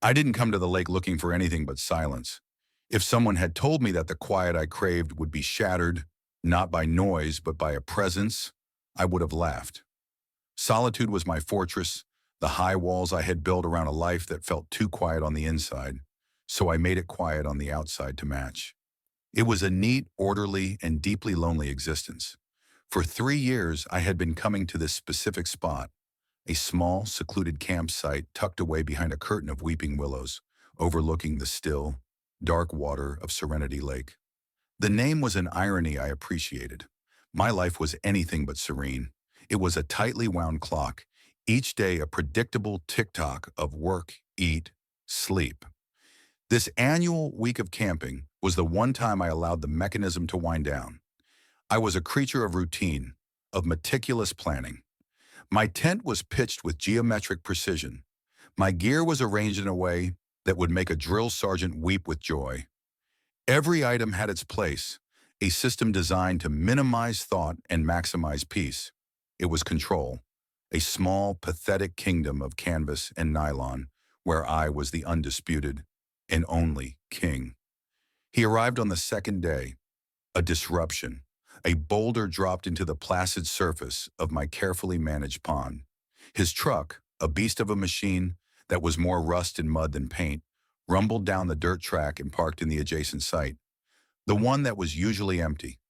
I didn't come to the lake looking for anything but silence. If someone had told me that the quiet I craved would be shattered, not by noise, but by a presence, I would have laughed. Solitude was my fortress, the high walls I had built around a life that felt too quiet on the inside, so I made it quiet on the outside to match. It was a neat, orderly, and deeply lonely existence. For 3 years, I had been coming to this specific spot, a small, secluded campsite tucked away behind a curtain of weeping willows, overlooking the still, dark water of Serenity Lake. The name was an irony I appreciated. My life was anything but serene. It was a tightly wound clock, each day a predictable tick-tock of work, eat, sleep. This annual week of camping was the one time I allowed the mechanism to wind down. I was a creature of routine, of meticulous planning. My tent was pitched with geometric precision. My gear was arranged in a way that would make a drill sergeant weep with joy. Every item had its place, a system designed to minimize thought and maximize peace. It was control, a small, pathetic kingdom of canvas and nylon, where I was the undisputed and only king. He arrived on the second day, a disruption. A boulder dropped into the placid surface of my carefully managed pond. His truck, a beast of a machine that was more rust and mud than paint, rumbled down the dirt track and parked in the adjacent site. The one that was usually empty.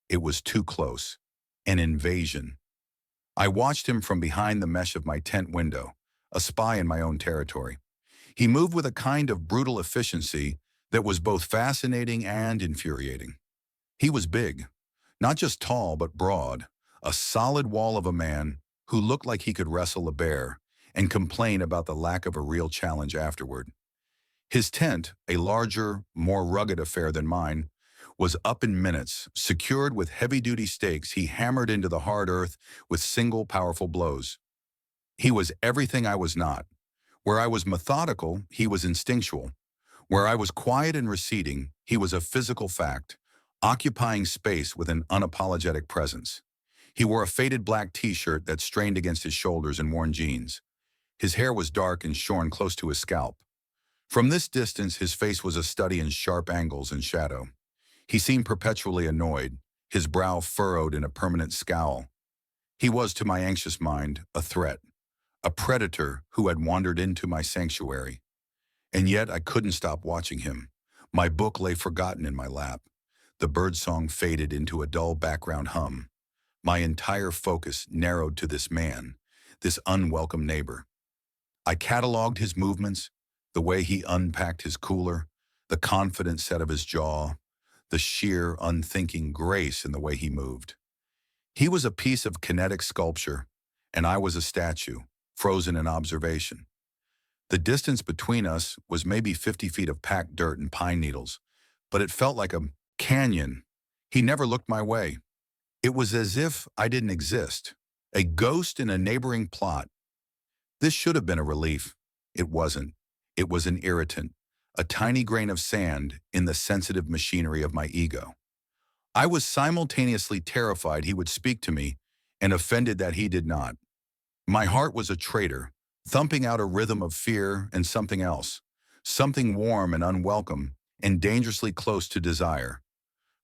It was too close. An invasion. I watched him from behind the mesh of my tent window, a spy in my own territory. He moved with a kind of brutal efficiency that was both fascinating and infuriating. He was big, not just tall but broad, a solid wall of a man who looked like he could wrestle a bear and complain about the lack of a real challenge afterward. His tent, a larger, more rugged affair than mine, was up in minutes, secured with heavy-duty stakes he hammered into the hard earth with single powerful blows. He was everything I was not. Where I was methodical, he was instinctual. Where I was quiet and receding, he was a physical fact, occupying space with an unapologetic presence. He wore a faded black t-shirt that strained against his shoulders and worn jeans. His hair was dark and shorn close to his scalp. From this distance, his face was a study in sharp angles and shadow. He seemed perpetually annoyed, his brow furrowed in a permanent scowl. He was, to my anxious mind, a threat, a predator who had wandered into my sanctuary. And yet I couldn't stop watching him. My book lay forgotten in my lap. The birdsong faded into a dull background hum. My entire focus narrowed to this man, this unwelcome neighbor. I cataloged his movements, the way he unpacked his cooler, the confident set of his jaw, the sheer, unthinking grace in the way he moved. He was a piece of kinetic sculpture, and I was a statue, frozen in observation. The distance between us was maybe 50 feet of packed dirt and pine needles, but it felt like a canyon. He never looked my way. It was as if I didn't exist, a ghost in a neighboring plot. This should have been a relief. It wasn't. It was an irritant, a tiny grain of sand in the sensitive machinery of my ego. I was simultaneously terrified he would speak to me and offended that he did not. My heart was a traitor, thumping out a rhythm of fear and something else, something warm and unwelcome and dangerously close to desire.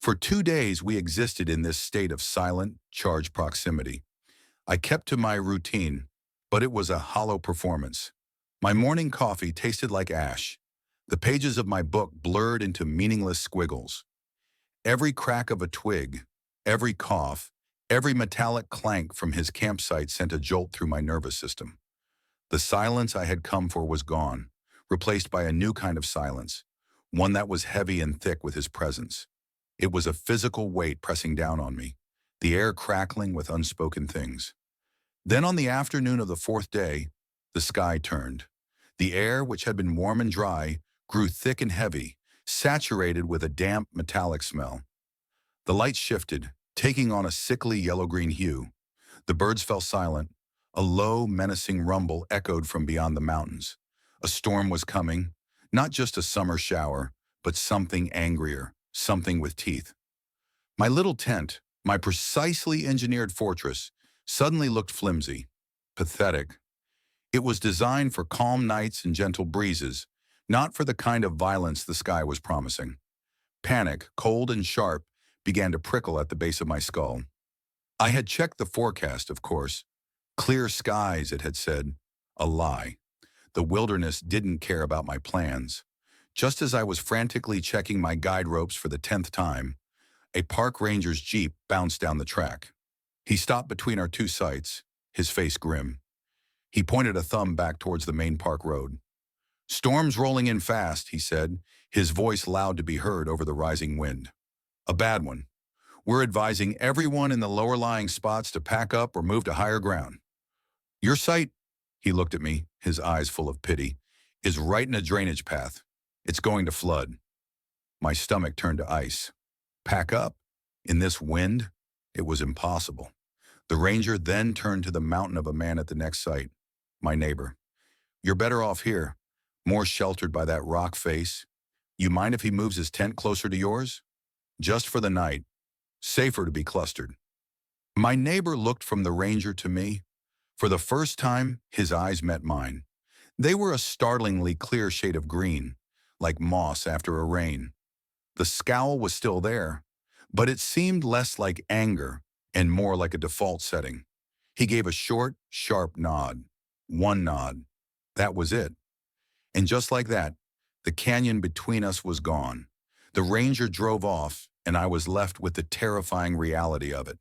For 2 days we existed in this state of silent, charged proximity. I kept to my routine, but it was a hollow performance. My morning coffee tasted like ash. The pages of my book blurred into meaningless squiggles. Every crack of a twig, every cough, every metallic clank from his campsite sent a jolt through my nervous system. The silence I had come for was gone, replaced by a new kind of silence, one that was heavy and thick with his presence. It was a physical weight pressing down on me, the air crackling with unspoken things. Then on the afternoon of the 4th day, the sky turned. The air, which had been warm and dry, grew thick and heavy, saturated with a damp, metallic smell. The light shifted, taking on a sickly yellow-green hue. The birds fell silent. A low, menacing rumble echoed from beyond the mountains. A storm was coming, not just a summer shower, but something angrier, something with teeth. My little tent, my precisely engineered fortress, suddenly looked flimsy, pathetic. It was designed for calm nights and gentle breezes, not for the kind of violence the sky was promising. Panic, cold and sharp, began to prickle at the base of my skull. I had checked the forecast, of course. Clear skies, it had said. A lie. The wilderness didn't care about my plans. Just as I was frantically checking my guide ropes for the 10th time, a park ranger's jeep bounced down the track. He stopped between our two sights, his face grim. He pointed a thumb back towards the main park road. "Storm's rolling in fast," he said, his voice loud to be heard over the rising wind. "A bad one. We're advising everyone in the lower-lying spots to pack up or move to higher ground. Your site," he looked at me, his eyes full of pity, "is right in a drainage path. It's going to flood." My stomach turned to ice. Pack up? In this wind? It was impossible. The ranger then turned to the mountain of a man at the next site, my neighbor. "You're better off here, more sheltered by that rock face. You mind if he moves his tent closer to yours? Just for the night. Safer to be clustered." My neighbor looked from the ranger to me. For the first time, his eyes met mine. They were a startlingly clear shade of green, like moss after a rain. The scowl was still there, but it seemed less like anger and more like a default setting. He gave a short, sharp nod. One nod. That was it. And just like that, the canyon between us was gone. The ranger drove off, and I was left with the terrifying reality of it.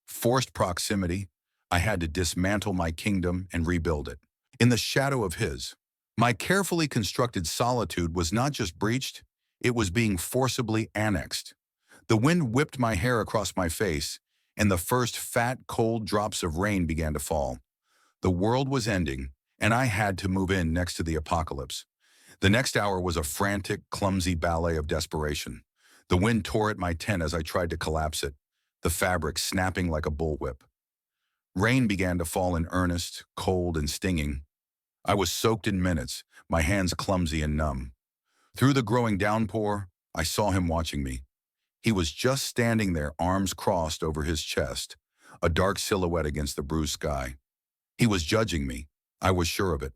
Forced proximity. I had to dismantle my kingdom and rebuild it. In the shadow of his. My carefully constructed solitude was not just breached, it was being forcibly annexed. The wind whipped my hair across my face, and the first fat, cold drops of rain began to fall. The world was ending, and I had to move in next to the apocalypse. The next hour was a frantic, clumsy ballet of desperation. The wind tore at my tent as I tried to collapse it, the fabric snapping like a bullwhip. Rain began to fall in earnest, cold and stinging. I was soaked in minutes, my hands clumsy and numb. Through the growing downpour, I saw him watching me. He was just standing there, arms crossed over his chest, a dark silhouette against the bruised sky. He was judging me, I was sure of it.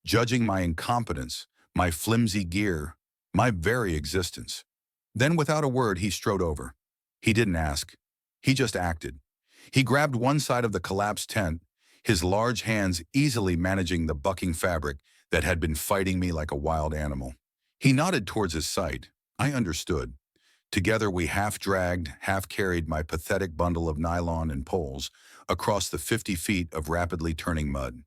Judging my incompetence, my flimsy gear, my very existence. Then without a word, he strode over. He didn't ask. He just acted. He grabbed one side of the collapsed tent, his large hands easily managing the bucking fabric that had been fighting me like a wild animal. He nodded towards his site. I understood. Together we half-dragged, half-carried my pathetic bundle of nylon and poles across the 50 feet of rapidly turning mud.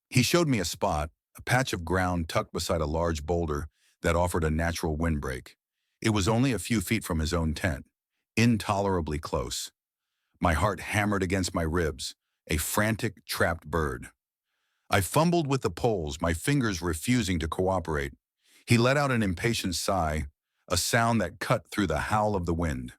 He showed me a spot, a patch of ground tucked beside a large boulder that offered a natural windbreak. It was only a few feet from his own tent, intolerably close. My heart hammered against my ribs, a frantic, trapped bird. I fumbled with the poles, my fingers refusing to cooperate. He let out an impatient sigh, a sound that cut through the howl of the wind.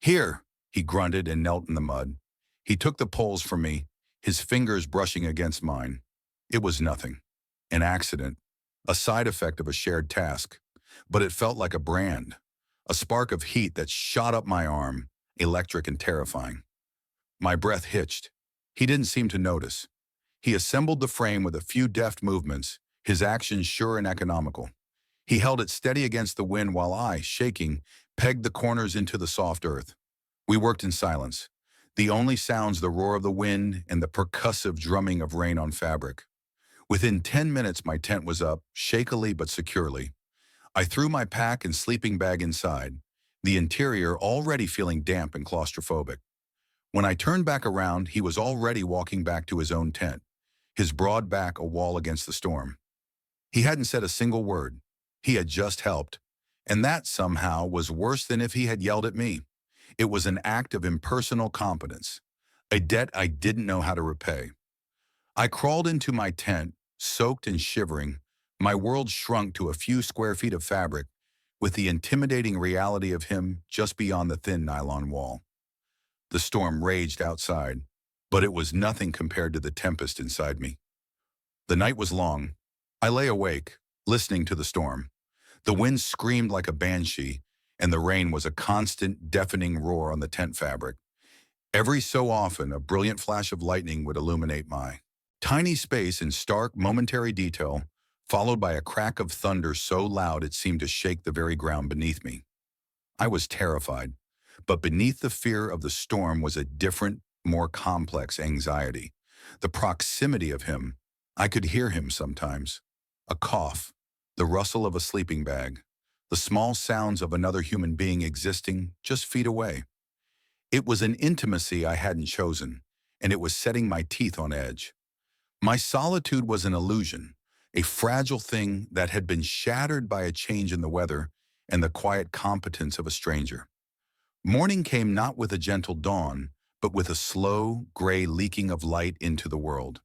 "Here," he grunted and knelt in the mud. He took the poles from me, his fingers brushing against mine. It was nothing. An accident, a side effect of a shared task. But it felt like a brand, a spark of heat that shot up my arm, electric and terrifying. My breath hitched. He didn't seem to notice. He assembled the frame with a few deft movements, his actions sure and economical. He held it steady against the wind while I, shaking, pegged the corners into the soft earth. We worked in silence, the only sounds the roar of the wind and the percussive drumming of rain on fabric. Within 10 minutes my tent was up, shakily but securely. I threw my pack and sleeping bag inside, the interior already feeling damp and claustrophobic. When I turned back around, he was already walking back to his own tent, his broad back a wall against the storm. He hadn't said a single word. He had just helped. And that, somehow, was worse than if he had yelled at me. It was an act of impersonal competence, a debt I didn't know how to repay. I crawled into my tent, soaked and shivering. My world shrunk to a few square feet of fabric, with the intimidating reality of him just beyond the thin nylon wall. The storm raged outside, but it was nothing compared to the tempest inside me. The night was long. I lay awake, listening to the storm. The wind screamed like a banshee, and the rain was a constant, deafening roar on the tent fabric. Every so often, a brilliant flash of lightning would illuminate my tiny space in stark, momentary detail, followed by a crack of thunder so loud it seemed to shake the very ground beneath me. I was terrified, but beneath the fear of the storm was a different, more complex anxiety. The proximity of him, I could hear him sometimes. A cough, the rustle of a sleeping bag, the small sounds of another human being existing just feet away. It was an intimacy I hadn't chosen, and it was setting my teeth on edge. My solitude was an illusion, a fragile thing that had been shattered by a change in the weather and the quiet competence of a stranger. Morning came not with a gentle dawn, but with a slow, gray leaking of light into the world.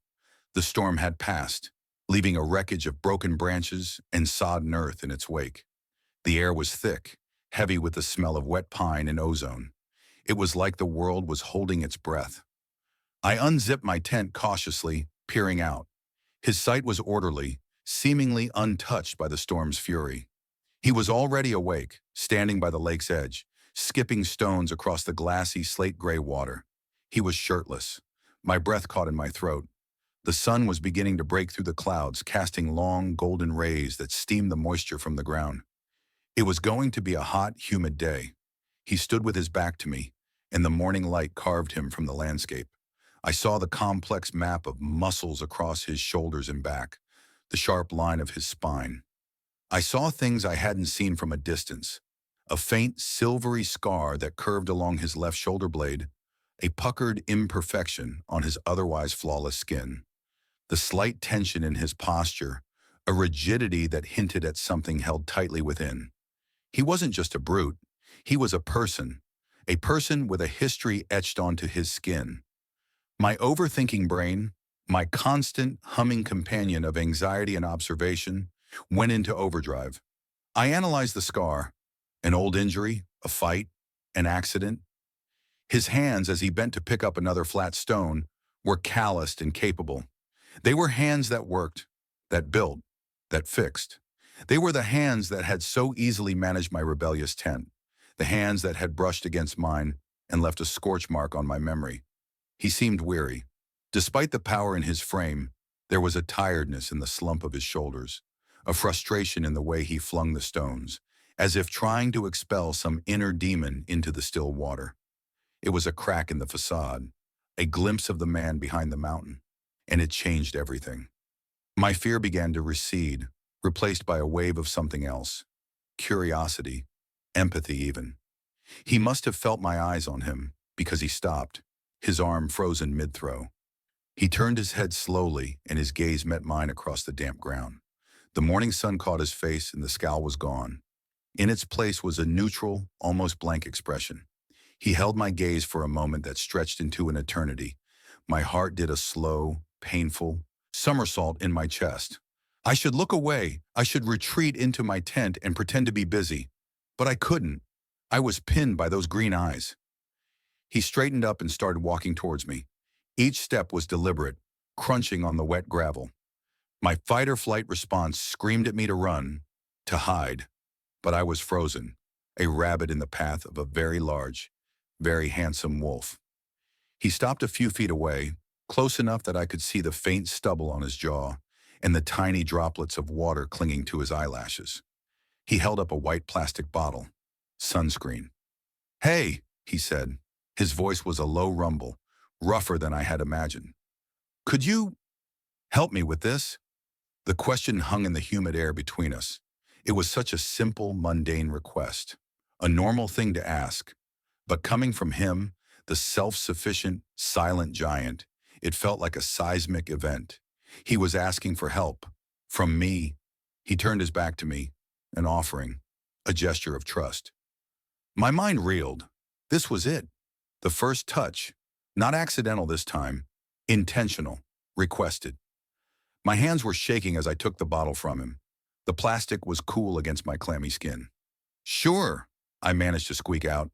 The storm had passed, leaving a wreckage of broken branches and sodden earth in its wake. The air was thick, heavy with the smell of wet pine and ozone. It was like the world was holding its breath. I unzipped my tent cautiously, peering out. His sight was orderly, seemingly untouched by the storm's fury. He was already awake, standing by the lake's edge, skipping stones across the glassy slate-gray water. He was shirtless. My breath caught in my throat. The sun was beginning to break through the clouds, casting long, golden rays that steamed the moisture from the ground. It was going to be a hot, humid day. He stood with his back to me, and the morning light carved him from the landscape. I saw the complex map of muscles across his shoulders and back, the sharp line of his spine. I saw things I hadn't seen from a distance. A faint, silvery scar that curved along his left shoulder blade, a puckered imperfection on his otherwise flawless skin. The slight tension in his posture, a rigidity that hinted at something held tightly within. He wasn't just a brute. He was a person with a history etched onto his skin. My overthinking brain, my constant humming companion of anxiety and observation, went into overdrive. I analyzed the scar, an old injury, a fight, an accident. His hands, as he bent to pick up another flat stone, were calloused and capable. They were hands that worked, that built, that fixed. They were the hands that had so easily managed my rebellious tent, the hands that had brushed against mine and left a scorch mark on my memory. He seemed weary. Despite the power in his frame, there was a tiredness in the slump of his shoulders, a frustration in the way he flung the stones, as if trying to expel some inner demon into the still water. It was a crack in the facade, a glimpse of the man behind the mountain, and it changed everything. My fear began to recede, replaced by a wave of something else. Curiosity, empathy even. He must have felt my eyes on him, because he stopped, his arm frozen mid-throw. He turned his head slowly, and his gaze met mine across the damp ground. The morning sun caught his face, and the scowl was gone. In its place was a neutral, almost blank expression. He held my gaze for a moment that stretched into an eternity. My heart did a slow, painful somersault in my chest. I should look away. I should retreat into my tent and pretend to be busy. But I couldn't. I was pinned by those green eyes. He straightened up and started walking towards me. Each step was deliberate, crunching on the wet gravel. My fight-or-flight response screamed at me to run, to hide. But I was frozen, a rabbit in the path of a very large, very handsome wolf. He stopped a few feet away, close enough that I could see the faint stubble on his jaw and the tiny droplets of water clinging to his eyelashes. He held up a white plastic bottle. Sunscreen. "Hey," he said. His voice was a low rumble, rougher than I had imagined. "Could you help me with this?" The question hung in the humid air between us. It was such a simple, mundane request, a normal thing to ask. But coming from him, the self-sufficient, silent giant, it felt like a seismic event. He was asking for help. From me. He turned his back to me, an offering, a gesture of trust. My mind reeled. This was it. The first touch. Not accidental this time. Intentional. Requested. My hands were shaking as I took the bottle from him. The plastic was cool against my clammy skin. "Sure," I managed to squeak out,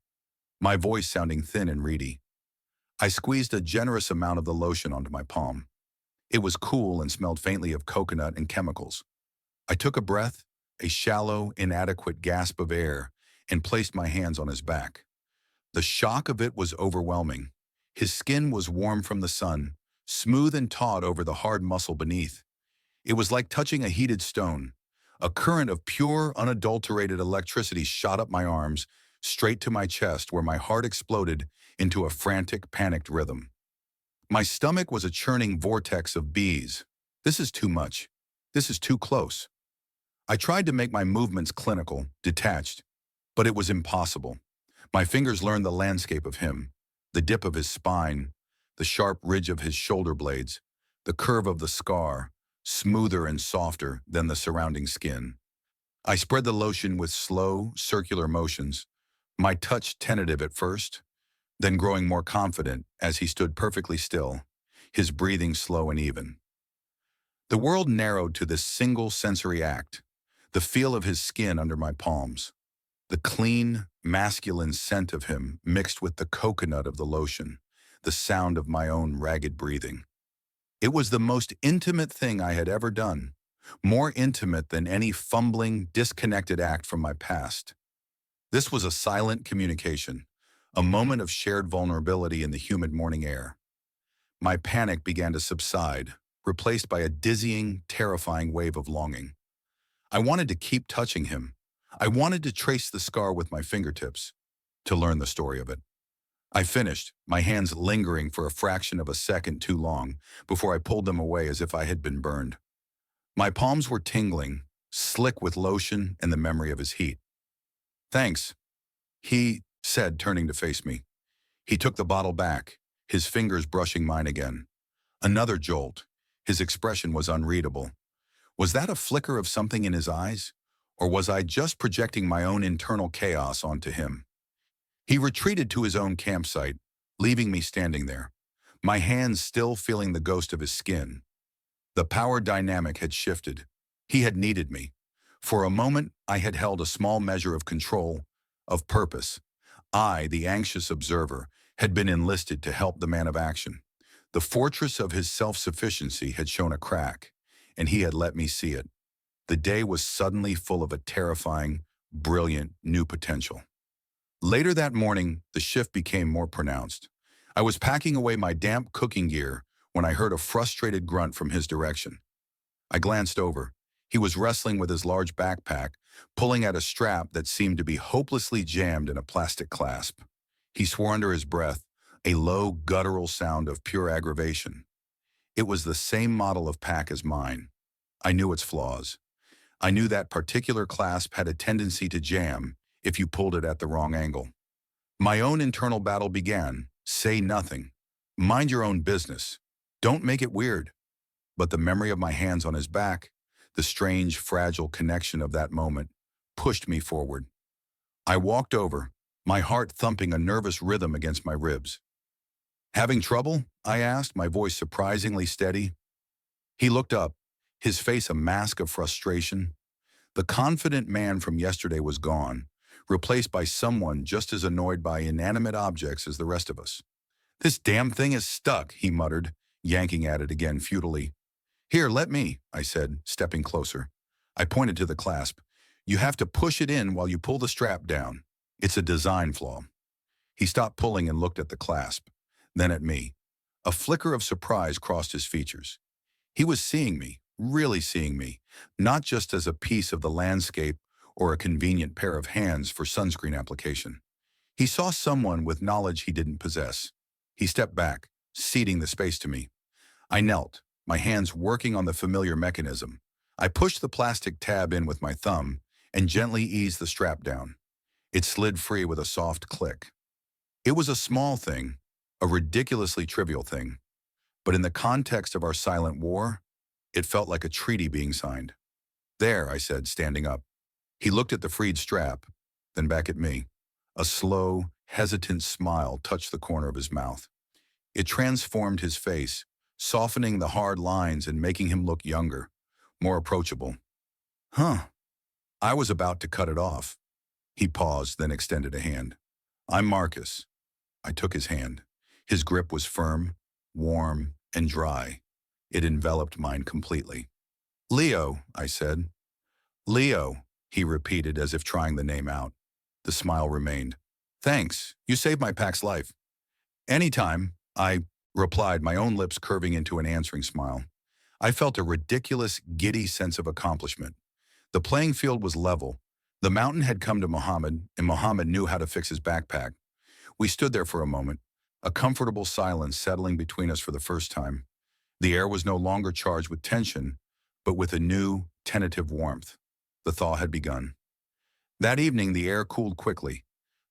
my voice sounding thin and reedy. I squeezed a generous amount of the lotion onto my palm. It was cool and smelled faintly of coconut and chemicals. I took a breath, a shallow, inadequate gasp of air, and placed my hands on his back. The shock of it was overwhelming. His skin was warm from the sun, smooth and taut over the hard muscle beneath. It was like touching a heated stone. A current of pure, unadulterated electricity shot up my arms, straight to my chest where my heart exploded into a frantic, panicked rhythm. My stomach was a churning vortex of bees. This is too much. This is too close. I tried to make my movements clinical, detached, but it was impossible. My fingers learned the landscape of him, the dip of his spine, the sharp ridge of his shoulder blades, the curve of the scar, smoother and softer than the surrounding skin. I spread the lotion with slow, circular motions, my touch tentative at first, then growing more confident as he stood perfectly still, his breathing slow and even. The world narrowed to this single sensory act, the feel of his skin under my palms, the clean, masculine scent of him mixed with the coconut of the lotion, the sound of my own ragged breathing. It was the most intimate thing I had ever done, more intimate than any fumbling, disconnected act from my past. This was a silent communication, a moment of shared vulnerability in the humid morning air. My panic began to subside, replaced by a dizzying, terrifying wave of longing. I wanted to keep touching him. I wanted to trace the scar with my fingertips, to learn the story of it. I finished, my hands lingering for a fraction of a second too long before I pulled them away as if I had been burned. My palms were tingling, slick with lotion and the memory of his heat. "Thanks," he said, turning to face me. He took the bottle back, his fingers brushing mine again. Another jolt. His expression was unreadable. Was that a flicker of something in his eyes? Or was I just projecting my own internal chaos onto him? He retreated to his own campsite, leaving me standing there, my hands still feeling the ghost of his skin. The power dynamic had shifted. He had needed me. For a moment, I had held a small measure of control, of purpose. I, the anxious observer, had been enlisted to help the man of action. The fortress of his self-sufficiency had shown a crack, and he had let me see it. The day was suddenly full of a terrifying, brilliant, new potential. Later that morning, the shift became more pronounced. I was packing away my damp cooking gear when I heard a frustrated grunt from his direction. I glanced over. He was wrestling with his large backpack, pulling at a strap that seemed to be hopelessly jammed in a plastic clasp. He swore under his breath, a low, guttural sound of pure aggravation. It was the same model of pack as mine. I knew its flaws. I knew that particular clasp had a tendency to jam if you pulled it at the wrong angle. My own internal battle began. Say nothing. Mind your own business. Don't make it weird. But the memory of my hands on his back, the strange, fragile connection of that moment, pushed me forward. I walked over, my heart thumping a nervous rhythm against my ribs. "Having trouble?" I asked, my voice surprisingly steady. He looked up, his face a mask of frustration. The confident man from yesterday was gone, replaced by someone just as annoyed by inanimate objects as the rest of us. "This damn thing is stuck," he muttered, yanking at it again futilely. "Here, let me," I said, stepping closer. I pointed to the clasp. "You have to push it in while you pull the strap down. It's a design flaw." He stopped pulling and looked at the clasp, then at me. A flicker of surprise crossed his features. He was seeing me, really seeing me, not just as a piece of the landscape or a convenient pair of hands for sunscreen application. He saw someone with knowledge he didn't possess. He stepped back, ceding the space to me. I knelt, my hands working on the familiar mechanism. I pushed the plastic tab in with my thumb and gently eased the strap down. It slid free with a soft click. It was a small thing, a ridiculously trivial thing, but in the context of our silent war, it felt like a treaty being signed. "There," I said, standing up. He looked at the freed strap, then back at me. A slow, hesitant smile touched the corner of his mouth. It transformed his face, softening the hard lines and making him look younger, more approachable. "Huh." I was about to cut it off. He paused, then extended a hand. "I'm Marcus." I took his hand. His grip was firm, warm, and dry. It enveloped mine completely. "Leo," I said. "Leo," he repeated as if trying the name out. The smile remained. "Thanks. You saved my pack's life." "Anytime," I replied, my own lips curving into an answering smile. I felt a ridiculous, giddy sense of accomplishment. The playing field was level. The mountain had come to Muhammad, and Muhammad knew how to fix his backpack. We stood there for a moment, a comfortable silence settling between us for the first time. The air was no longer charged with tension, but with a new, tentative warmth. The thaw had begun. That evening, the air cooled quickly.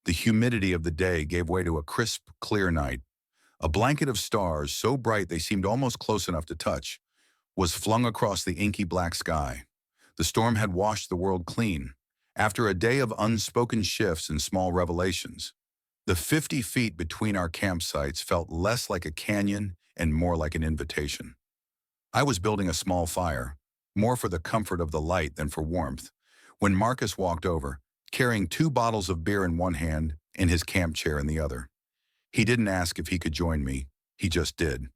The humidity of the day gave way to a crisp, clear night. A blanket of stars, so bright they seemed almost close enough to touch, was flung across the inky black sky. The storm had washed the world clean. After a day of unspoken shifts and small revelations, the 50 feet between our campsites felt less like a canyon and more like an invitation. I was building a small fire, more for the comfort of the light than for warmth, when Marcus walked over, carrying 2 bottles of beer in one hand and his camp chair in the other. He didn't ask if he could join me, he just did.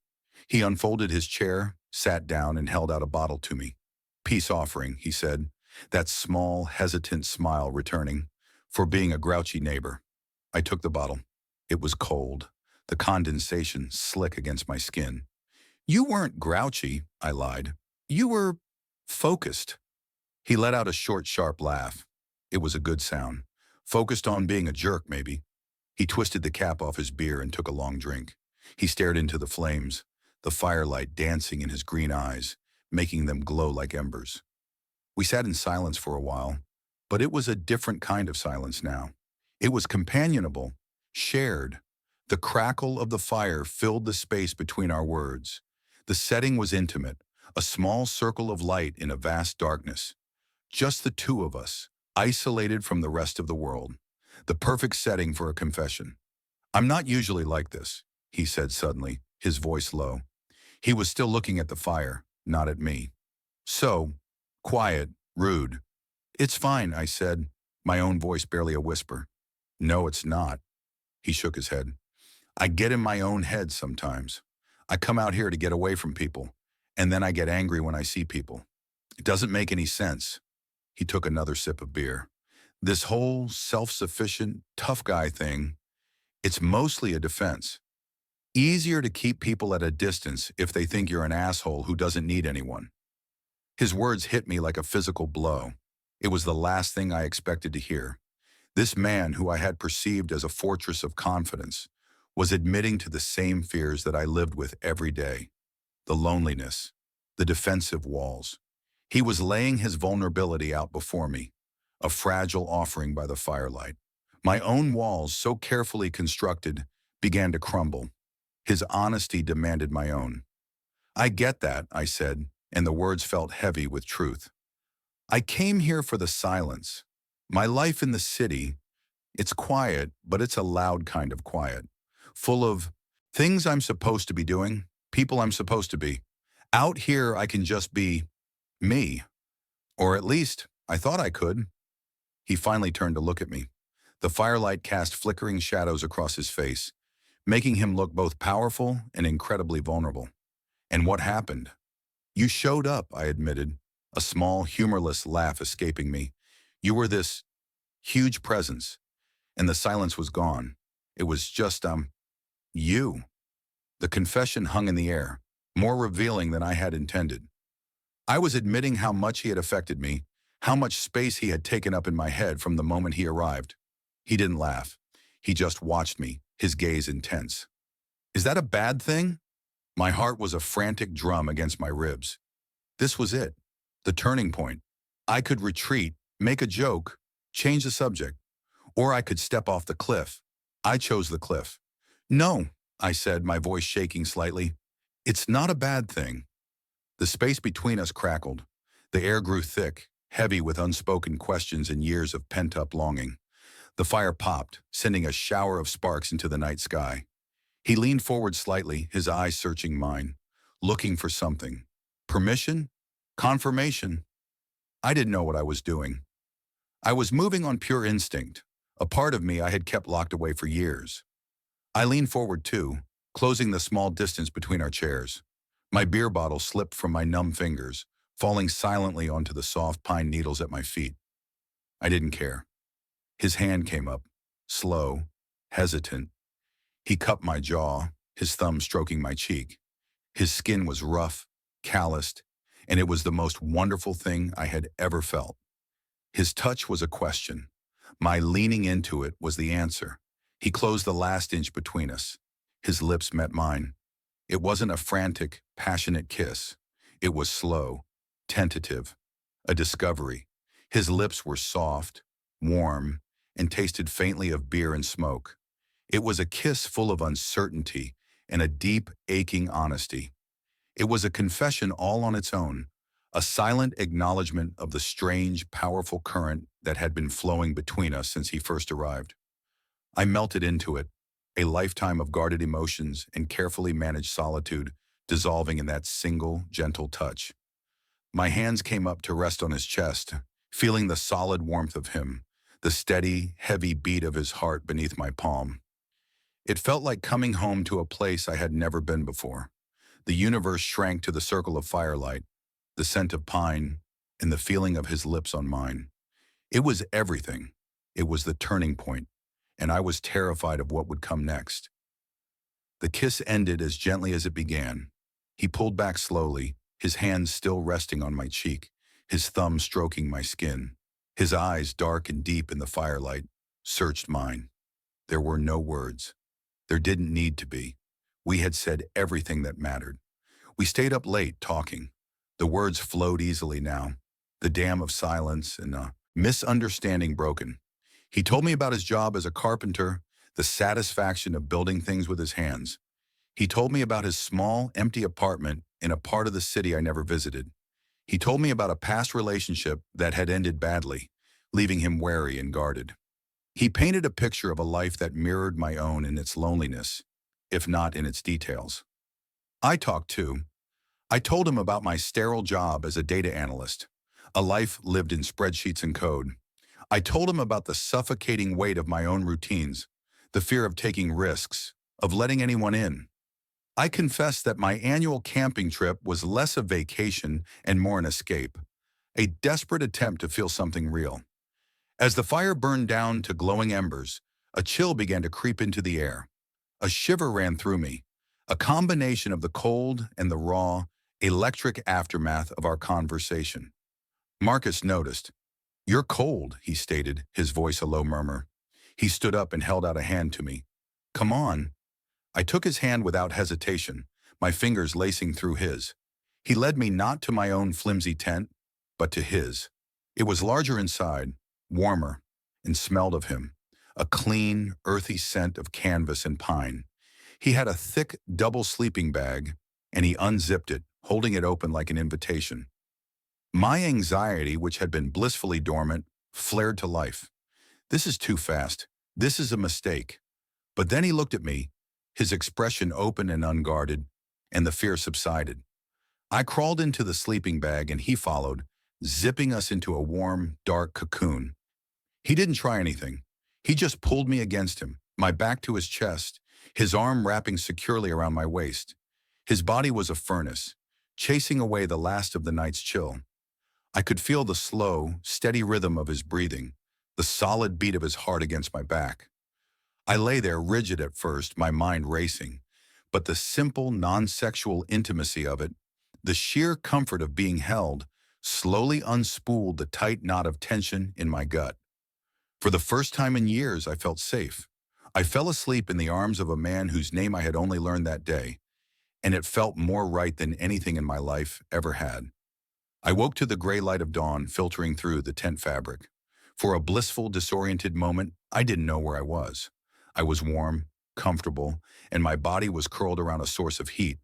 He unfolded his chair, sat down, and held out a bottle to me. "Peace offering," he said, that small, hesitant smile returning, "for being a grouchy neighbor." I took the bottle. It was cold, the condensation slick against my skin. "You weren't grouchy," I lied. "You were focused." He let out a short, sharp laugh. It was a good sound. Focused on being a jerk, maybe. He twisted the cap off his beer and took a long drink. He stared into the flames, the firelight dancing in his green eyes, making them glow like embers. We sat in silence for a while, but it was a different kind of silence now. It was companionable, shared. The crackle of the fire filled the space between our words. The setting was intimate, a small circle of light in a vast darkness. Just the two of us, isolated from the rest of the world. The perfect setting for a confession. "I'm not usually like this," he said suddenly, his voice low. He was still looking at the fire, not at me. "So, quiet, rude." "It's fine," I said, my own voice barely a whisper. "No, it's not." He shook his head. "I get in my own head sometimes. I come out here to get away from people, and then I get angry when I see people. It doesn't make any sense." He took another sip of beer. "This whole self-sufficient, tough guy thing, it's mostly a defense. Easier to keep people at a distance if they think you're an asshole who doesn't need anyone." His words hit me like a physical blow. It was the last thing I expected to hear. This man, who I had perceived as a fortress of confidence, was admitting to the same fears that I lived with every day. The loneliness, the defensive walls. He was laying his vulnerability out before me, a fragile offering by the firelight. My own walls, so carefully constructed, began to crumble. His honesty demanded my own. "I get that," I said, and the words felt heavy with truth. "I came here for the silence. My life in the city, it's quiet, but it's a loud kind of quiet. Full of things I'm supposed to be doing, people I'm supposed to be. Out here, I can just be me. Or at least, I thought I could." He finally turned to look at me. The firelight cast flickering shadows across his face, making him look both powerful and incredibly vulnerable. "And what happened?" "You showed up," I admitted, a small, humorless laugh escaping me. "You were this huge presence, and the silence was gone. It was just, you." The confession hung in the air, more revealing than I had intended. I was admitting how much he had affected me, how much space he had taken up in my head from the moment he arrived. He didn't laugh. He just watched me, his gaze intense. "Is that a bad thing?" My heart was a frantic drum against my ribs. This was it, the turning point. I could retreat, make a joke, change the subject, or I could step off the cliff. I chose the cliff. "No," I said, my voice shaking slightly. "It's not a bad thing." The space between us crackled. The air grew thick, heavy with unspoken questions and years of pent-up longing. The fire popped, sending a shower of sparks into the night sky. He leaned forward slightly, his eyes searching mine, looking for something. Permission? Confirmation? I didn't know what I was doing. I was moving on pure instinct, a part of me I had kept locked away for years. I leaned forward too, closing the small distance between our chairs. My beer bottle slipped from my numb fingers, falling silently onto the soft pine needles at my feet. I didn't care. His hand came up, slow, hesitant. He cupped my jaw, his thumb stroking my cheek. His skin was rough, calloused, and it was the most wonderful thing I had ever felt. His touch was a question. My leaning into it was the answer. He closed the last inch between us. His lips met mine. It wasn't a frantic, passionate kiss. It was slow, tentative, a discovery. His lips were soft, warm, and tasted faintly of beer and smoke. It was a kiss full of uncertainty and a deep, aching honesty. It was a confession all on its own, a silent acknowledgement of the strange, powerful current that had been flowing between us since he first arrived. I melted into it, a lifetime of guarded emotions and carefully managed solitude dissolving in that single, gentle touch. My hands came up to rest on his chest, feeling the solid warmth of him, the steady, heavy beat of his heart beneath my palm. It felt like coming home to a place I had never been before. The universe shrank to the circle of firelight, the scent of pine, and the feeling of his lips on mine. It was everything. It was the turning point, and I was terrified of what would come next. The kiss ended as gently as it began. He pulled back slowly, his hands still resting on my cheek, his thumb stroking my skin. His eyes, dark and deep in the firelight, searched mine. There were no words. There didn't need to be. We had said everything that mattered. We stayed up late talking. The words flowed easily now, the dam of silence and a misunderstanding broken. He told me about his job as a carpenter, the satisfaction of building things with his hands. He told me about his small, empty apartment in a part of the city I never visited. He told me about a past relationship that had ended badly, leaving him wary and guarded. He painted a picture of a life that mirrored my own in its loneliness, if not in its details. I talked too. I told him about my sterile job as a data analyst, a life lived in spreadsheets and code. I told him about the suffocating weight of my own routines, the fear of taking risks, of letting anyone in. I confessed that my annual camping trip was less a vacation and more an escape, a desperate attempt to feel something real. As the fire burned down to glowing embers, a chill began to creep into the air. A shiver ran through me, a combination of the cold and the raw, electric aftermath of our conversation. Marcus noticed. "You're cold," he stated, his voice a low murmur. He stood up and held out a hand to me. "Come on." I took his hand without hesitation, my fingers lacing through his. He led me not to my own flimsy tent, but to his. It was larger inside, warmer, and smelled of him, a clean, earthy scent of canvas and pine. He had a thick, double sleeping bag, and he unzipped it, holding it open like an invitation. My anxiety, which had been blissfully dormant, flared to life. This is too fast. This is a mistake. But then he looked at me, his expression open and unguarded, and the fear subsided. I crawled into the sleeping bag and he followed, zipping us into a warm, dark cocoon. He didn't try anything. He just pulled me against him, my back to his chest, his arm wrapping securely around my waist. His body was a furnace, chasing away the last of the night's chill. I could feel the slow, steady rhythm of his breathing, the solid beat of his heart against my back. I lay there rigid at first, my mind racing, but the simple, non-sexual intimacy of it, the sheer comfort of being held, slowly unspooled the tight knot of tension in my gut. For the first time in years, I felt safe. I fell asleep in the arms of a man whose name I had only learned that day, and it felt more right than anything in my life ever had. I woke to the gray light of dawn filtering through the tent fabric. For a blissful, disoriented moment, I didn't know where I was. I was warm, comfortable, and my body was curled around a source of heat.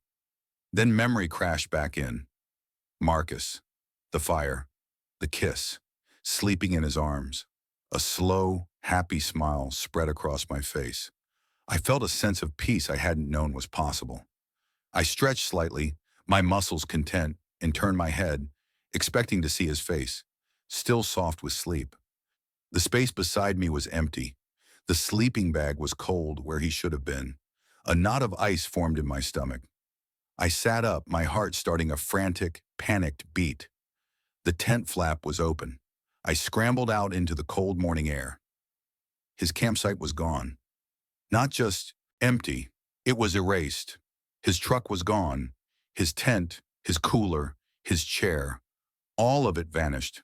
Then memory crashed back in. Marcus, the fire, the kiss, sleeping in his arms. A slow, happy smile spread across my face. I felt a sense of peace I hadn't known was possible. I stretched slightly, my muscles content, and turned my head, expecting to see his face, still soft with sleep. The space beside me was empty. The sleeping bag was cold where he should have been. A knot of ice formed in my stomach. I sat up, my heart starting a frantic, panicked beat. The tent flap was open. I scrambled out into the cold morning air. His campsite was gone. Not just empty, it was erased. His truck was gone. His tent, his cooler, his chair, all of it vanished.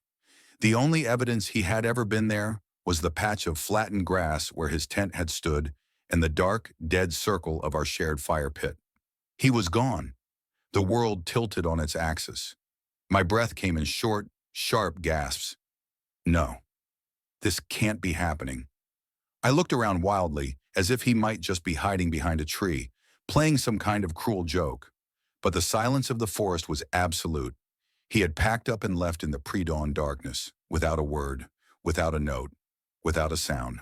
The only evidence he had ever been there was the patch of flattened grass where his tent had stood and the dark, dead circle of our shared fire pit. He was gone. The world tilted on its axis. My breath came in short, sharp gasps. No, this can't be happening. I looked around wildly, as if he might just be hiding behind a tree, playing some kind of cruel joke. But the silence of the forest was absolute. He had packed up and left in the pre-dawn darkness, without a word, without a note, without a sound.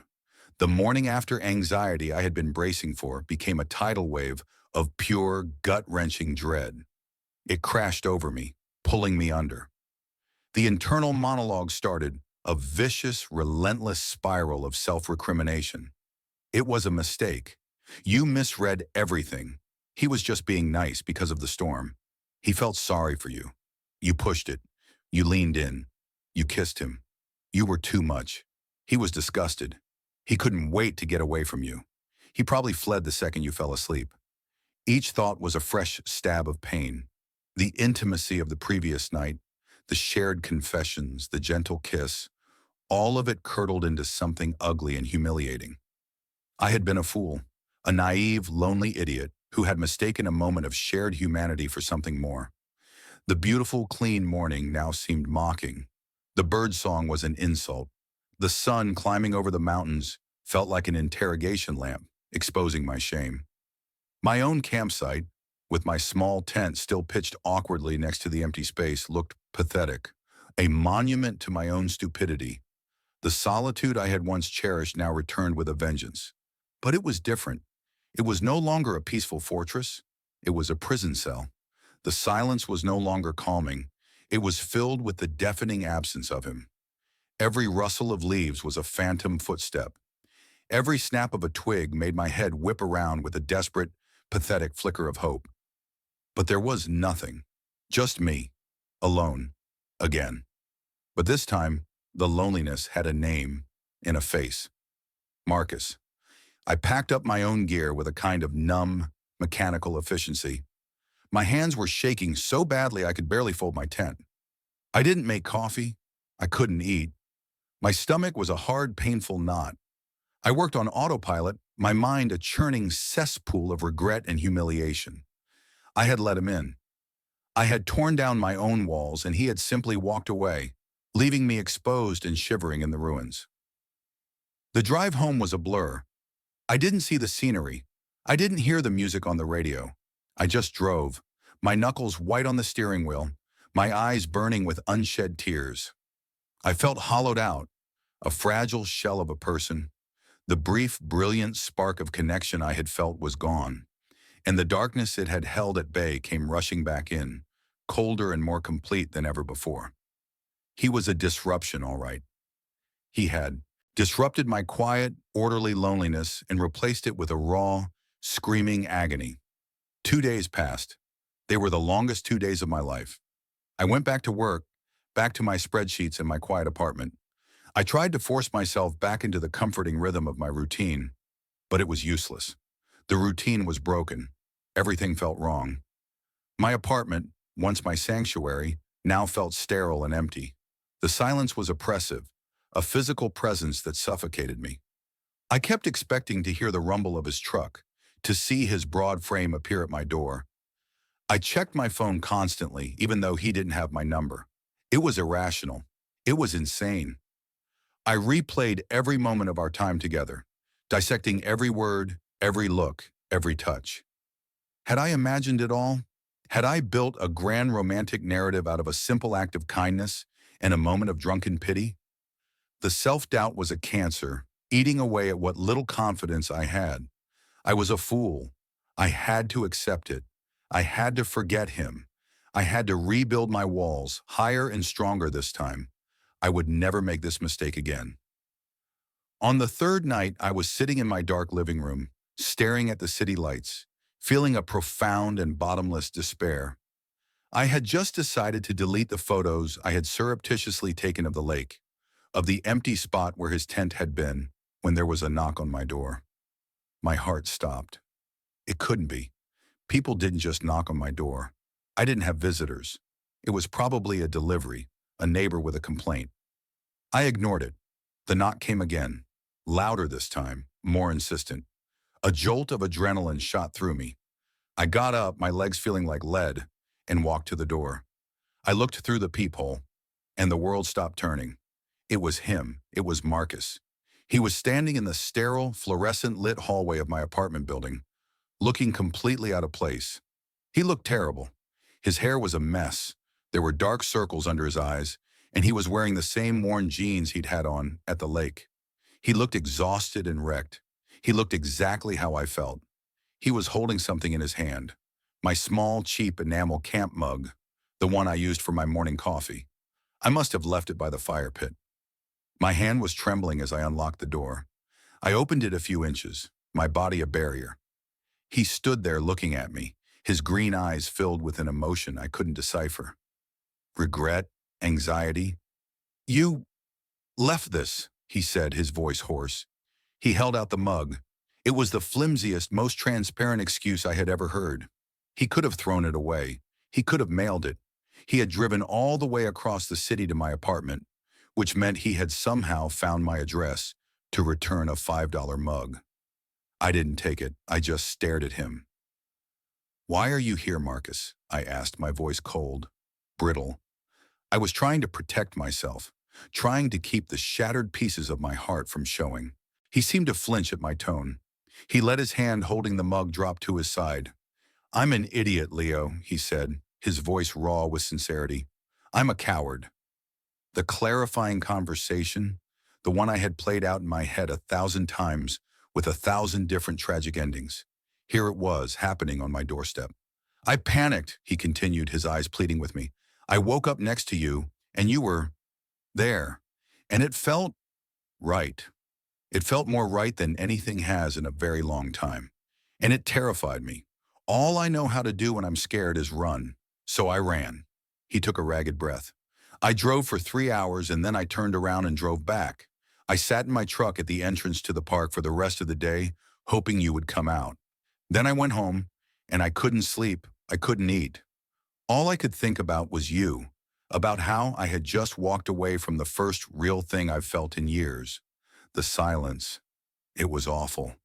The morning after anxiety I had been bracing for became a tidal wave of pure, gut-wrenching dread. It crashed over me, pulling me under. The internal monologue started, a vicious, relentless spiral of self-recrimination. It was a mistake. You misread everything. He was just being nice because of the storm. He felt sorry for you. You pushed it. You leaned in. You kissed him. You were too much. He was disgusted. He couldn't wait to get away from you. He probably fled the second you fell asleep. Each thought was a fresh stab of pain. The intimacy of the previous night, the shared confessions, the gentle kiss, all of it curdled into something ugly and humiliating. I had been a fool, a naive, lonely idiot who had mistaken a moment of shared humanity for something more. The beautiful, clean morning now seemed mocking. The birdsong was an insult. The sun climbing over the mountains felt like an interrogation lamp, exposing my shame. My own campsite, with my small tent still pitched awkwardly next to the empty space, looked pathetic, a monument to my own stupidity. The solitude I had once cherished now returned with a vengeance. But it was different. It was no longer a peaceful fortress. It was a prison cell. The silence was no longer calming. It was filled with the deafening absence of him. Every rustle of leaves was a phantom footstep. Every snap of a twig made my head whip around with a desperate, pathetic flicker of hope. But there was nothing. Just me. Alone. Again. But this time, the loneliness had a name and a face. Marcus. I packed up my own gear with a kind of numb, mechanical efficiency. My hands were shaking so badly I could barely fold my tent. I didn't make coffee. I couldn't eat. My stomach was a hard, painful knot. I worked on autopilot, my mind a churning cesspool of regret and humiliation. I had let him in. I had torn down my own walls and he had simply walked away, leaving me exposed and shivering in the ruins. The drive home was a blur. I didn't see the scenery. I didn't hear the music on the radio. I just drove, my knuckles white on the steering wheel, my eyes burning with unshed tears. I felt hollowed out, a fragile shell of a person. The brief, brilliant spark of connection I had felt was gone, and the darkness it had held at bay came rushing back in, colder and more complete than ever before. He was a disruption, all right. He had disrupted my quiet, orderly loneliness and replaced it with a raw, screaming agony. 2 days passed. They were the longest 2 days of my life. I went back to work, back to my spreadsheets in my quiet apartment. I tried to force myself back into the comforting rhythm of my routine, but it was useless. The routine was broken. Everything felt wrong. My apartment, once my sanctuary, now felt sterile and empty. The silence was oppressive, a physical presence that suffocated me. I kept expecting to hear the rumble of his truck, to see his broad frame appear at my door. I checked my phone constantly, even though he didn't have my number. It was irrational. It was insane. I replayed every moment of our time together, dissecting every word, every look, every touch. Had I imagined it all? Had I built a grand romantic narrative out of a simple act of kindness and a moment of drunken pity? The self-doubt was a cancer, eating away at what little confidence I had. I was a fool. I had to accept it. I had to forget him. I had to rebuild my walls, higher and stronger this time. I would never make this mistake again. On the third night, I was sitting in my dark living room, staring at the city lights, feeling a profound and bottomless despair. I had just decided to delete the photos I had surreptitiously taken of the lake, of the empty spot where his tent had been, when there was a knock on my door. My heart stopped. It couldn't be. People didn't just knock on my door. I didn't have visitors. It was probably a delivery, a neighbor with a complaint. I ignored it. The knock came again, louder this time, more insistent. A jolt of adrenaline shot through me. I got up, my legs feeling like lead, and walked to the door. I looked through the peephole, and the world stopped turning. It was him. It was Marcus. He was standing in the sterile, fluorescent-lit hallway of my apartment building, looking completely out of place. He looked terrible. His hair was a mess. There were dark circles under his eyes, and he was wearing the same worn jeans he'd had on at the lake. He looked exhausted and wrecked. He looked exactly how I felt. He was holding something in his hand, my small, cheap enamel camp mug, the one I used for my morning coffee. I must have left it by the fire pit. My hand was trembling as I unlocked the door. I opened it a few inches, my body a barrier. He stood there looking at me, his green eyes filled with an emotion I couldn't decipher. Regret, anxiety. "You left this," he said, his voice hoarse. He held out the mug. It was the flimsiest, most transparent excuse I had ever heard. He could have thrown it away. He could have mailed it. He had driven all the way across the city to my apartment, which meant he had somehow found my address to return a $5 mug. I didn't take it. I just stared at him. "Why are you here, Marcus?" I asked, my voice cold, brittle. I was trying to protect myself, trying to keep the shattered pieces of my heart from showing. He seemed to flinch at my tone. He let his hand holding the mug drop to his side. "I'm an idiot, Leo," he said, his voice raw with sincerity. "I'm a coward." The clarifying conversation, the one I had played out in my head 1,000 times with 1,000 different tragic endings. Here it was, happening on my doorstep. "I panicked," he continued, his eyes pleading with me. "I woke up next to you, and you were there. And it felt right. It felt more right than anything has in a very long time. And it terrified me. All I know how to do when I'm scared is run. So I ran." He took a ragged breath. "I drove for 3 hours and then I turned around and drove back. I sat in my truck at the entrance to the park for the rest of the day, hoping you would come out. Then I went home, and I couldn't sleep, I couldn't eat. All I could think about was you, about how I had just walked away from the first real thing I've felt in years. The silence. It was awful."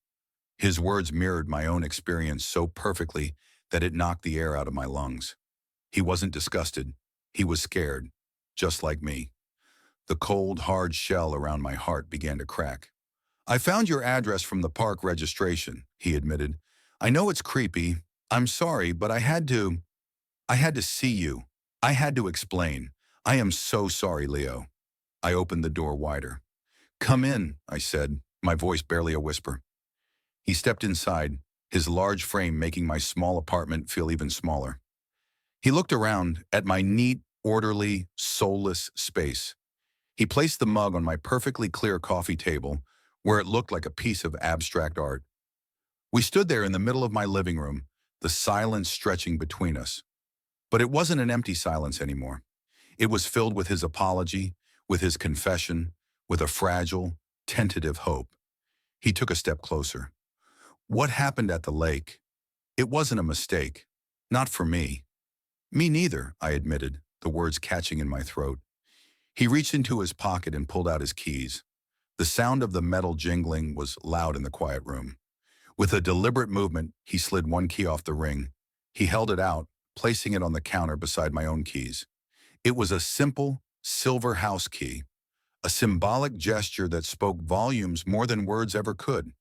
His words mirrored my own experience so perfectly that it knocked the air out of my lungs. He wasn't disgusted. He was scared, just like me. The cold, hard shell around my heart began to crack. "I found your address from the park registration," he admitted. "I know it's creepy. I'm sorry, but I had to see you. I had to explain. I am so sorry, Leo." I opened the door wider. "Come in," I said, my voice barely a whisper. He stepped inside, his large frame making my small apartment feel even smaller. He looked around at my neat, orderly, soulless space. He placed the mug on my perfectly clear coffee table, where it looked like a piece of abstract art. We stood there in the middle of my living room, the silence stretching between us. But it wasn't an empty silence anymore. It was filled with his apology, with his confession, with a fragile, tentative hope. He took a step closer. "What happened at the lake? It wasn't a mistake. Not for me." "Me neither," I admitted, the words catching in my throat. He reached into his pocket and pulled out his keys. The sound of the metal jingling was loud in the quiet room. With a deliberate movement, he slid one key off the ring. He held it out, placing it on the counter beside my own keys. It was a simple, silver house key, a symbolic gesture that spoke volumes more than words ever could.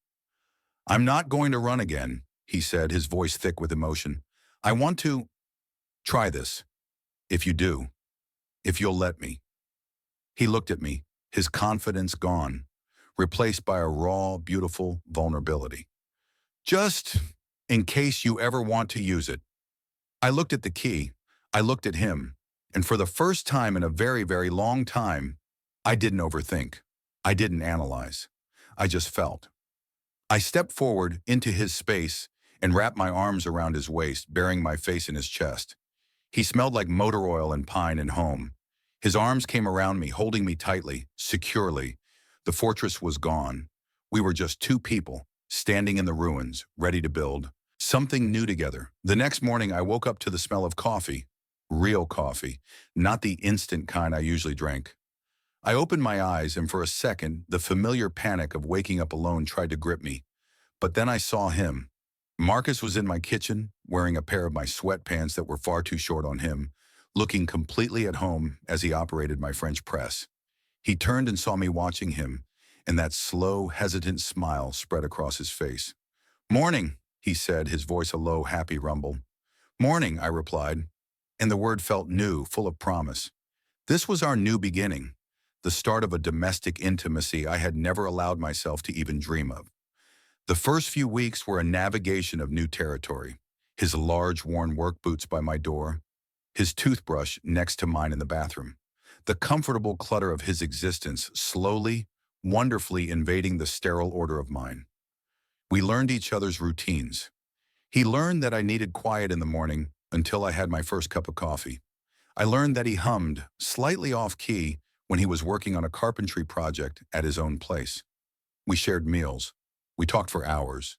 "I'm not going to run again," he said, his voice thick with emotion. "I want to try this. If you do. If you'll let me." He looked at me, his confidence gone, replaced by a raw, beautiful vulnerability. "Just in case you ever want to use it." I looked at the key. I looked at him. And for the first time in a very, very long time, I didn't overthink. I didn't analyze. I just felt. I stepped forward into his space and wrapped my arms around his waist, burying my face in his chest. He smelled like motor oil and pine and home. His arms came around me, holding me tightly, securely. The fortress was gone. We were just two people, standing in the ruins, ready to build. Something new together. The next morning, I woke up to the smell of coffee. Real coffee, not the instant kind I usually drank. I opened my eyes, and for a second, the familiar panic of waking up alone tried to grip me. But then I saw him. Marcus was in my kitchen, wearing a pair of my sweatpants that were far too short on him, looking completely at home as he operated my French press. He turned and saw me watching him, and that slow, hesitant smile spread across his face. "Morning," he said, his voice a low, happy rumble. "Morning," I replied, and the word felt new, full of promise. This was our new beginning, the start of a domestic intimacy I had never allowed myself to even dream of. The first few weeks were a navigation of new territory. His large, worn work boots by my door, his toothbrush next to mine in the bathroom, the comfortable clutter of his existence slowly, wonderfully invading the sterile order of mine. We learned each other's routines. He learned that I needed quiet in the morning until I had my first cup of coffee. I learned that he hummed, slightly off-key, when he was working on a carpentry project at his own place. We shared meals. We talked for hours.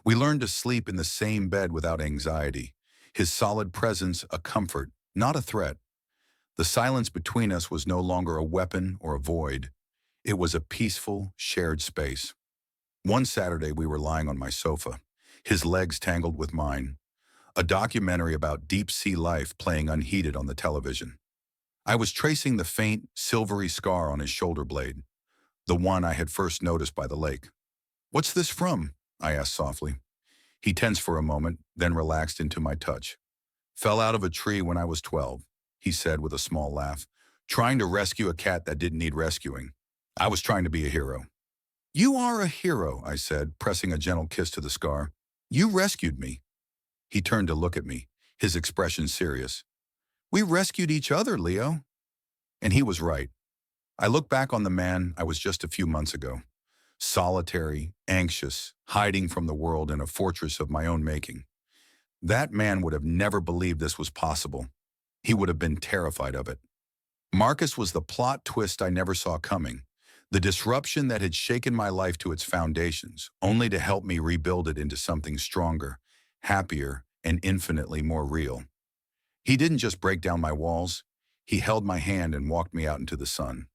We learned to sleep in the same bed without anxiety, his solid presence a comfort, not a threat. The silence between us was no longer a weapon or a void. It was a peaceful, shared space. One Saturday, we were lying on my sofa, his legs tangled with mine, a documentary about deep-sea life playing unheeded on the television. I was tracing the faint, silvery scar on his shoulder blade, the one I had first noticed by the lake. "What's this from?" I asked softly. He tensed for a moment, then relaxed into my touch. "Fell out of a tree when I was 12, he said with a small laugh, trying to rescue a cat that didn't need rescuing. I was trying to be a hero." "You are a hero," I said, pressing a gentle kiss to the scar. "You rescued me." He turned to look at me, his expression serious. "We rescued each other, Leo." And he was right. I look back on the man I was just a few months ago. Solitary, anxious, hiding from the world in a fortress of my own making. That man would have never believed this was possible. He would have been terrified of it. Marcus was the plot twist I never saw coming. The disruption that had shaken my life to its foundations, only to help me rebuild it into something stronger, happier, and infinitely more real. He didn't just break down my walls. He held my hand and walked me out into the sun.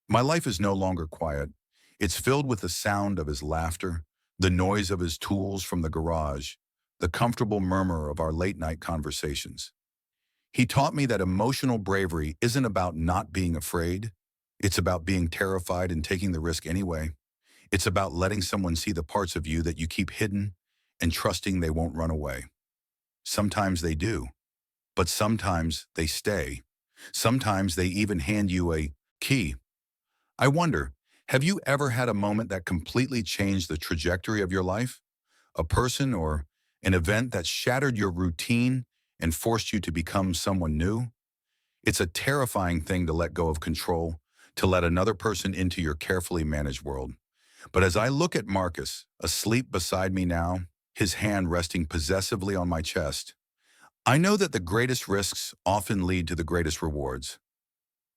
My life is no longer quiet. It's filled with the sound of his laughter, the noise of his tools from the garage, the comfortable murmur of our late-night conversations. He taught me that emotional bravery isn't about not being afraid. It's about being terrified and taking the risk anyway. It's about letting someone see the parts of you that you keep hidden and trusting they won't run away. Sometimes they do, but sometimes they stay. Sometimes they even hand you a key. I wonder, have you ever had a moment that completely changed the trajectory of your life? A person or an event that shattered your routine and forced you to become someone new? It's a terrifying thing to let go of control, to let another person into your carefully managed world. But as I look at Marcus, asleep beside me now, his hand resting possessively on my chest, I know that the greatest risks often lead to the greatest rewards.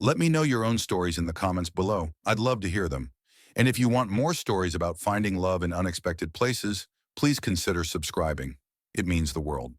Let me know your own stories in the comments below. I'd love to hear them. And if you want more stories about finding love in unexpected places, please consider subscribing. It means the world.